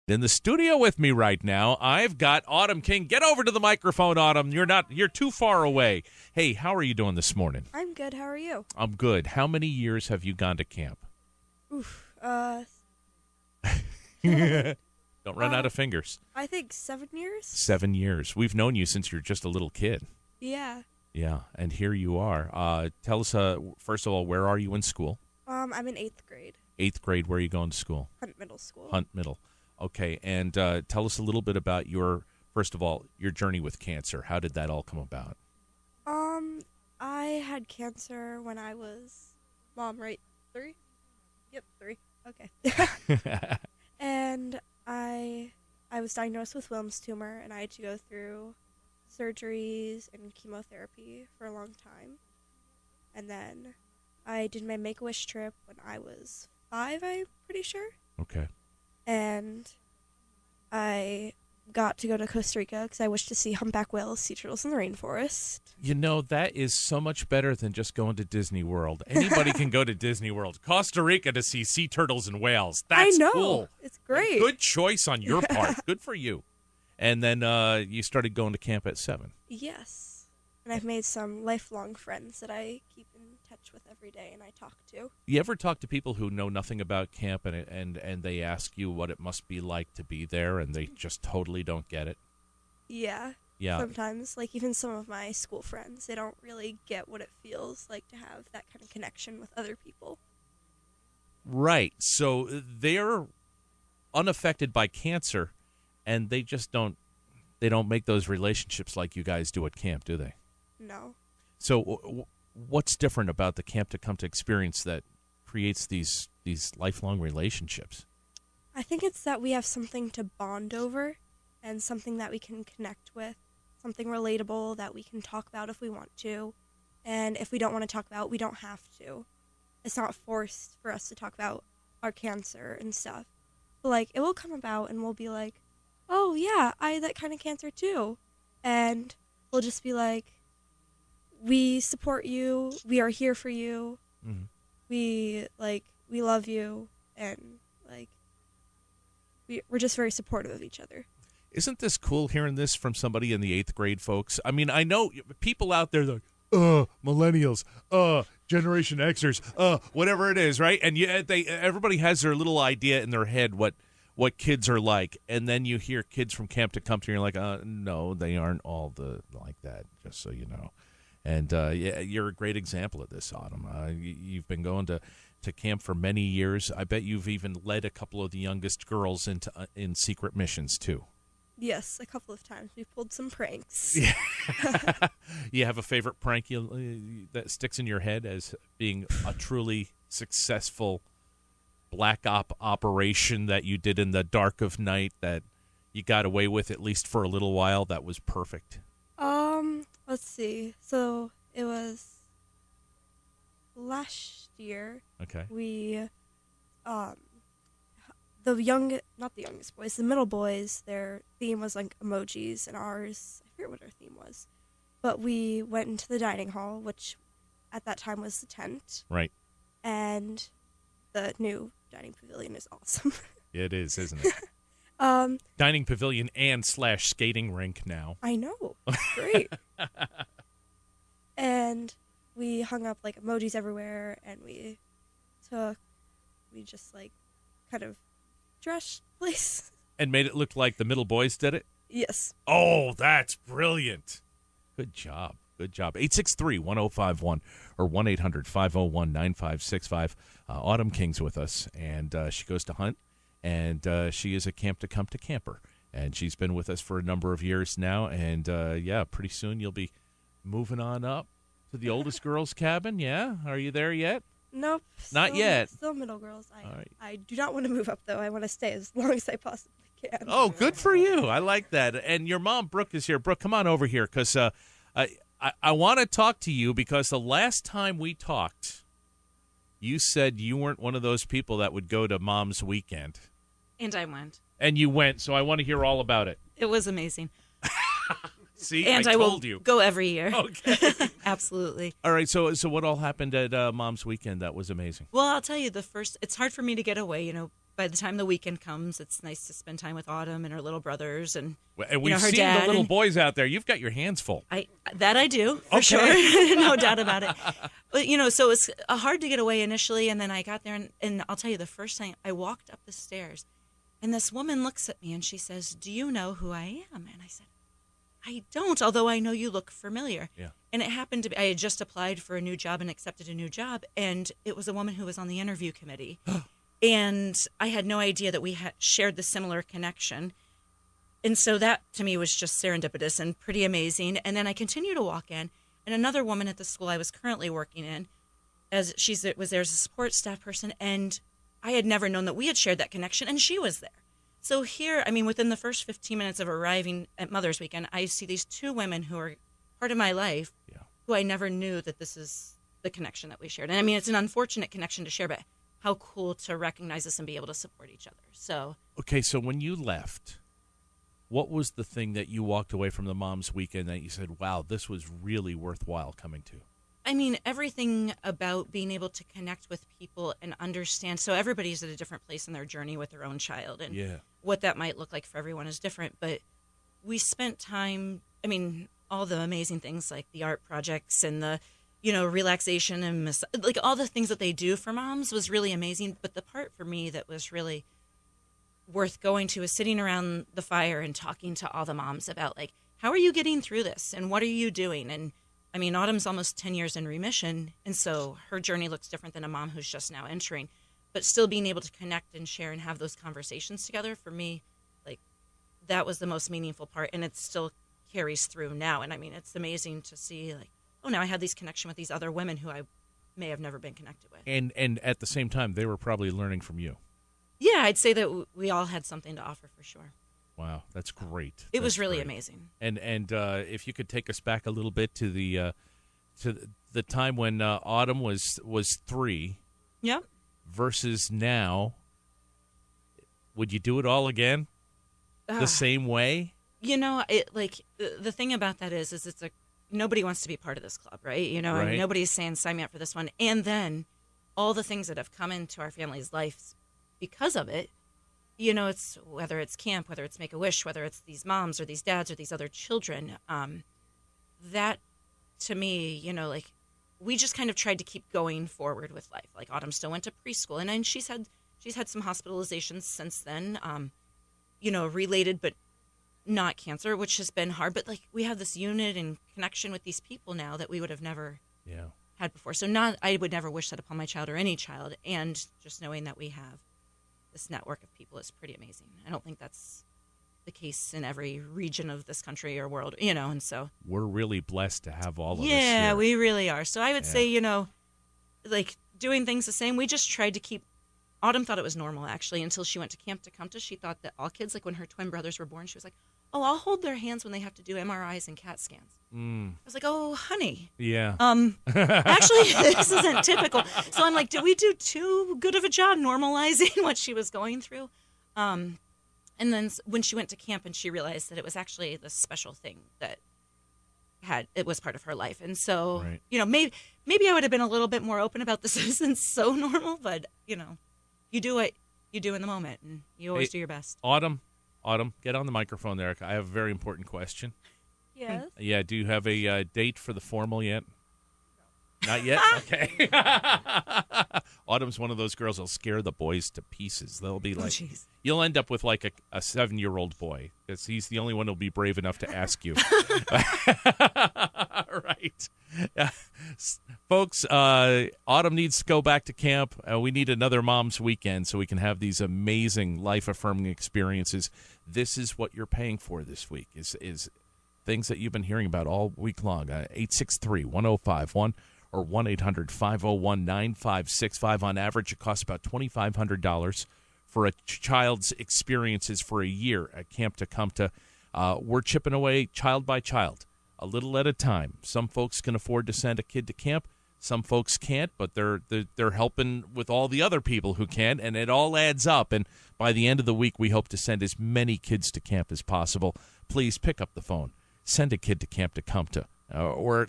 In the studio with me right now, I've got Autumn King. Get over to the microphone, Autumn. You're too far away. Hey, how are you doing this morning? I'm good. How are you? I'm good. How many years have you gone to camp? Oof. Don't run out of fingers. I think 7 years. 7 years. We've known you since you're just a little kid. Yeah. Yeah, and here you are. Tell us, first of all, where are you in school? I'm in 8th grade. 8th grade. Where are you going to school? Hunt Middle School. Hunt Middle. Okay, and tell us a little bit about first of all, your journey with cancer. How did that all come about? I had cancer when I was, Mom, right? 3? Yep, 3. Okay. And I was diagnosed with Wilms Tumor, and I had to go through surgeries and chemotherapy for a long time. And then I did my Make-A-Wish trip when I was 5, I'm pretty sure. Okay. And I got to go to Costa Rica because I wished to see humpback whales, sea turtles in the rainforest. You know, that is so much better than just going to Disney World. Anybody can go to Disney World. Costa Rica to see sea turtles and whales. That's I know. Cool. It's great. Good choice on your part. Good for you. And then you started going to camp at 7. Yes. And I've made some lifelong friends that I keep in touch with every day and I talk to. You ever talk to people who know nothing about camp and they ask you what it must be like to be there and they just totally don't get it? Yeah. Yeah. Sometimes, like even some of my school friends, they don't really get what it feels like to have that kind of connection with other people. Right. So they're unaffected by cancer and they just don't make those relationships like you guys do at camp, do they? No. So what's different about the Camp TaKumTa experience that creates these lifelong relationships? I think it's that we have something to bond over and something that we can connect with, something relatable that we can talk about if we want to. And if we don't want to talk about, we don't have to. It's not forced for us to talk about our cancer and stuff. But, like, it will come about and we'll be like, oh, yeah, I had that kind of cancer too. And we'll just be like, we support you. We are here for you. Mm-hmm. We love you. And, like, we're just very supportive of each other. Isn't this cool hearing this from somebody in the 8th grade, folks? I mean, I know people out there like, millennials, Generation Xers, whatever it is, right? And everybody has their little idea in their head what kids are like, and then you hear kids from Camp TaKumTa, and you're like, no, they aren't all like that, just so you know. And yeah, you're a great example of this, Autumn. You've been going to camp for many years. I bet you've even led a couple of the youngest girls in secret missions, too. Yes, a couple of times. We pulled some pranks. Yeah. You have a favorite prank that sticks in your head as being a truly successful black op operation that you did in the dark of night that you got away with at least for a little while that was perfect? Let's see. So it was last year. Okay. We, not the youngest boys, the middle boys, their theme was like emojis, and ours, I forget what our theme was. But we went into the dining hall, which at that time was the tent. Right. And the new dining pavilion is awesome. It is, isn't it? Dining pavilion and / skating rink now. I know. Great. And we hung up like emojis everywhere, and we just like kind of trashed the place. And made it look like the middle boys did it? Yes. Oh, that's brilliant. Good job. Good job. 863-1051 or 1-800-501-9565. Autumn King's with us, and she goes to hunt, and she is a Camp TaKumTa camper. And she's been with us for a number of years now, and, yeah, pretty soon you'll be moving on up to the oldest girl's cabin, yeah? Are you there yet? Nope. Not yet. Still middle girls. All right. I do not want to move up, though. I want to stay as long as I possibly can. Oh, good for you. I like that. And your mom, Brooke, is here. Brooke, come on over here, because I want to talk to you because the last time we talked, you said you weren't one of those people that would go to Mom's weekend. And I went. And you went, so I want to hear all about it. It was amazing. See, and I will told you. Go every year. Okay. Absolutely. All right, so what all happened at Mom's weekend that was amazing? Well, I'll tell you, it's hard for me to get away, by the time the weekend comes, it's nice to spend time with Autumn and her little brothers and And we've her seen dad the little and- boys out there. You've got your hands full. I do, for Okay. sure. No doubt about it. But, so it was hard to get away initially, and then I got there, and I'll tell you, the first time I walked up the stairs, and this woman looks at me, and she says, "Do you know who I am?" And I said, "I don't, although I know you look familiar." Yeah. And it happened to be, I had just applied for a new job and accepted a new job, and it was a woman who was on the interview committee. And I had no idea that we had shared the similar connection. And so that, to me, was just serendipitous and pretty amazing. And then I continued to walk in, and another woman at the school I was currently working in, as was there as a support staff person, and I had never known that we had shared that connection, and she was there. So here, within the first 15 minutes of arriving at Mother's Weekend, I see these two women who are part of my life, who I never knew that this is the connection that we shared. And it's an unfortunate connection to share, but how cool to recognize this and be able to support each other. So Okay, so when you left, what was the thing that you walked away from the Mom's Weekend that you said, wow, this was really worthwhile coming to? Everything about being able to connect with people and understand. So everybody's at a different place in their journey with their own child. And what that might look like for everyone is different. But we spent time, all the amazing things like the art projects and the, relaxation and like all the things that they do for moms was really amazing. But the part for me that was really worth going to is sitting around the fire and talking to all the moms about, like, how are you getting through this and what are you doing? And Autumn's almost 10 years in remission, and so her journey looks different than a mom who's just now entering. But still being able to connect and share and have those conversations together, for me, like, that was the most meaningful part, and it still carries through now. And it's amazing to see, like, oh, now I had these connection with these other women who I may have never been connected with. And at the same time, they were probably learning from you. Yeah, I'd say that we all had something to offer for sure. Wow, that's great. It was That's really great. amazing. And if you could take us back a little bit to the time when Autumn was 3 Yep. versus now, would you do it all again? The same way? The thing about that is it's nobody wants to be part of this club, right? Right. Nobody's saying sign me up for this one. And then all the things that have come into our family's lives because of it, it's whether it's camp, whether it's Make-A-Wish, whether it's these moms or these dads or these other children, that to me, we just kind of tried to keep going forward with life. Like, Autumn still went to preschool, and then she's had some hospitalizations since then, related but not cancer, which has been hard. But like, we have this unit and connection with these people now that we would have never had before. So I would never wish that upon my child or any child. And just knowing that we have this network of people is pretty amazing. I don't think that's the case in every region of this country or world, and so We're really blessed to have all of us yeah, here. we really are. So I would say, like, doing things the same. We just tried to keep. Autumn thought it was normal, actually, until she went to Camp TaKumTa. She thought that all kids, like when her twin brothers were born, she was like, oh, I'll hold their hands when they have to do MRIs and CAT scans. I was like, oh, honey. Yeah. Actually, this isn't typical. So I'm like, did we do too good of a job normalizing what she was going through? And then when she went to camp and she realized that it was actually this special thing that it was part of her life. And so, Right. maybe I would have been a little bit more open about this isn't so normal, but, you do what you do in the moment, and you always do your best. Autumn, get on the microphone there. I have a very important question. Yes. Yeah, do you have a date for the formal yet? Not yet? Okay. Autumn's one of those girls that'll scare the boys to pieces. They'll be like, jeez. You'll end up with like a 7-year-old boy, because he's the only one who'll be brave enough to ask you. Right. Folks, Autumn needs to go back to camp. We need another Mom's Weekend so we can have these amazing life-affirming experiences. This is what you're paying for this week, is things that you've been hearing about all week long. 863-1051 or 1-800-501-9565. On average, it costs about $2,500 for a child's experiences for a year at Camp TaKumTa. We're chipping away child by child, a little at a time. Some folks can afford to send a kid to camp. Some folks can't, but they're helping with all the other people who can, and it all adds up. And by the end of the week, we hope to send as many kids to camp as possible. Please pick up the phone. Send a kid to Camp TaKumTa, or